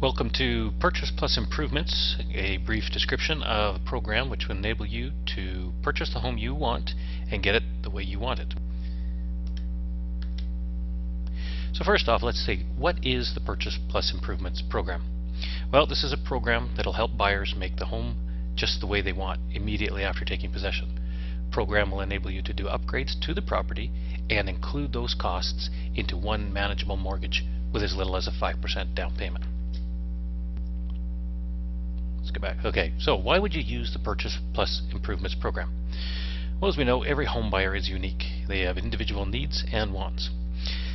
Welcome to Purchase Plus Improvements, a brief description of a program which will enable you to purchase the home you want and get it the way you want it. So first off, let's see, what is the Purchase Plus Improvements program? Well, this is a program that will help buyers make the home just the way they want immediately after taking possession. The program will enable you to do upgrades to the property and include those costs into one manageable mortgage with as little as a 5% down payment. Let's go back. Okay, so why would you use the Purchase Plus Improvements program? Well, as we know, every home buyer is unique. They have individual needs and wants.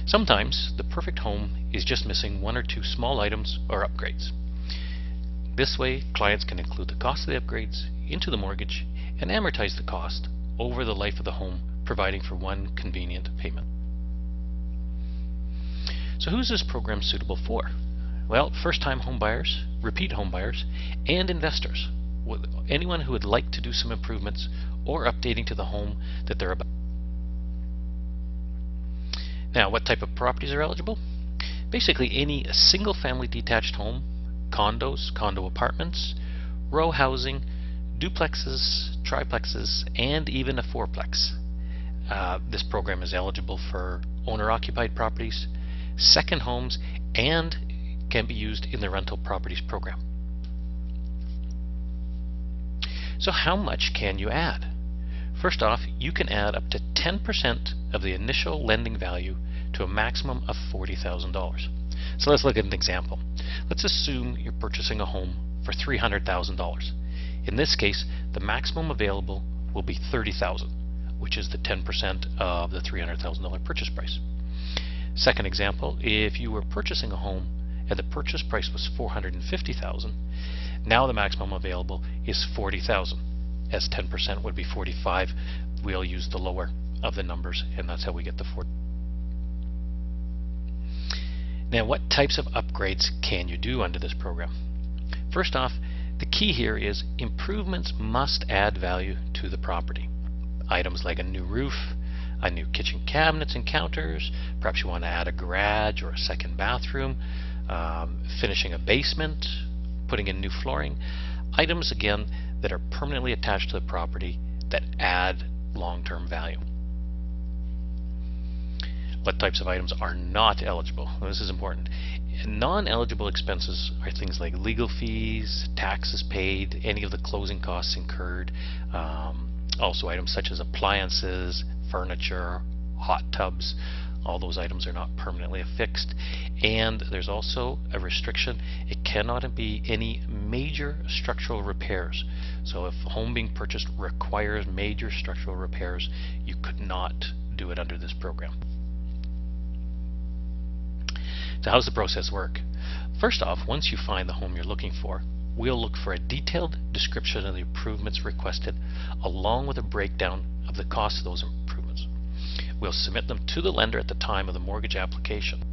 Sometimes the perfect home is just missing one or two small items or upgrades. This way, clients can include the cost of the upgrades into the mortgage and amortize the cost over the life of the home, providing for one convenient payment. So who is this program suitable for? Well, first-time home buyers, repeat home buyers, and investors. Anyone who would like to do some improvements or updating to the home that they're about. Now, what type of properties are eligible? Basically any single-family detached home, condos, condo apartments, row housing, duplexes, triplexes, and even a fourplex. This program is eligible for owner-occupied properties, second homes, and can be used in the rental properties program. So how much can you add? First off, you can add up to 10% of the initial lending value to a maximum of $40,000. So let's look at an example. Let's assume you're purchasing a home for $300,000. In this case, the maximum available will be $30,000, which is the 10% of the $300,000 purchase price. Second example, if you were purchasing a home and the purchase price was $450,000, now the maximum available is $40,000. As 10% would be $45,000, we'll use the lower of the numbers, and that's how we get the $40,000. Now, what types of upgrades can you do under this program? First off, the key here is improvements must add value to the property. Items like a new roof, a new kitchen cabinets and counters, perhaps you want to add a garage or a second bathroom, finishing a basement, putting in new flooring. Items, again, that are permanently attached to the property that add long-term value. What types of items are not eligible? Well, this is important. Non-eligible expenses are things like legal fees, taxes paid, any of the closing costs incurred, also items such as appliances, furniture, hot tubs. All those items are not permanently affixed. And there's also a restriction. It cannot be any major structural repairs. So if a home being purchased requires major structural repairs, you could not do it under this program. So how's the process work? First off, once you find the home you're looking for, we'll look for a detailed description of the improvements requested along with a breakdown of the cost of those improvements. We'll submit them to the lender at the time of the mortgage application.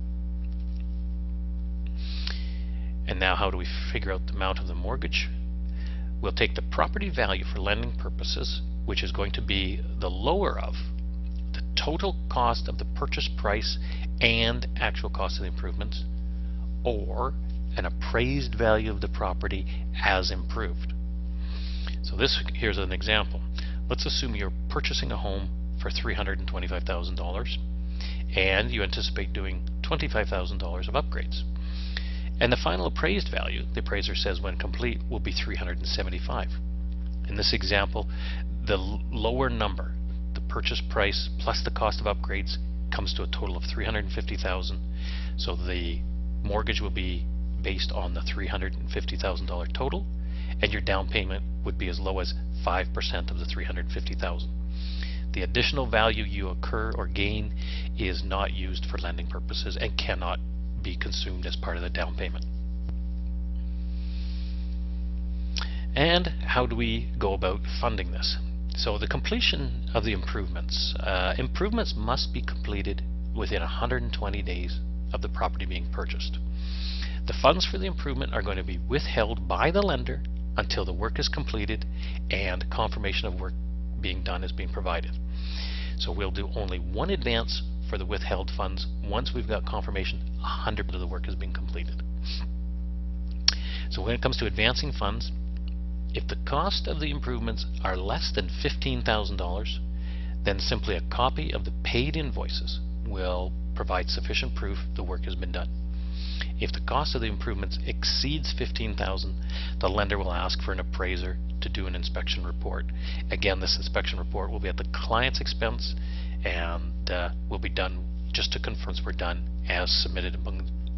And now how do we figure out the amount of the mortgage? We'll take the property value for lending purposes, which is going to be the lower of the total cost of the purchase price and actual cost of the improvements, or an appraised value of the property as improved. So here's an example. Let's assume you're purchasing a home for $325,000 and you anticipate doing $25,000 of upgrades. And the final appraised value, the appraiser says when complete, will be $375,000. In this example, the lower number, the purchase price plus the cost of upgrades, comes to a total of $350,000. So the mortgage will be based on the $350,000 total, and your down payment would be as low as 5% of the $350,000. The additional value you incur or gain is not used for lending purposes and cannot be consumed as part of the down payment. And how do we go about funding this? So the completion of the improvements. Improvements must be completed within 120 days of the property being purchased. The funds for the improvement are going to be withheld by the lender until the work is completed and confirmation of work being done is being provided. So we'll do only one advance for the withheld funds once we've got confirmation 100% of the work has been completed. So when it comes to advancing funds, if the cost of the improvements are less than $15,000, then simply a copy of the paid invoices will provide sufficient proof the work has been done. If the cost of the improvements exceeds $15,000, the lender will ask for an appraiser to do an inspection report. Again, this inspection report will be at the client's expense and will be done just to confirm we're done as submitted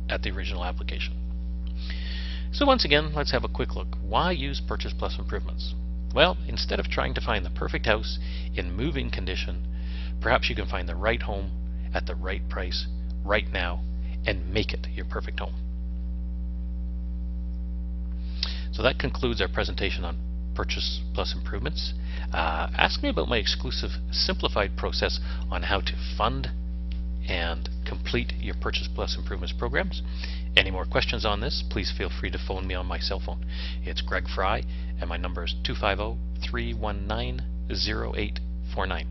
at the original application. So once again, let's have a quick look. Why use Purchase Plus Improvements? Well, instead of trying to find the perfect house in moving condition, perhaps you can find the right home at the right price right now and make it your perfect home. So that concludes our presentation on Purchase Plus Improvements. Ask me about my exclusive simplified process on how to fund and complete your Purchase Plus Improvements programs. Any more questions on this, please feel free to phone me on my cell phone. It's Greg Fry, and my number is 250-319-0849.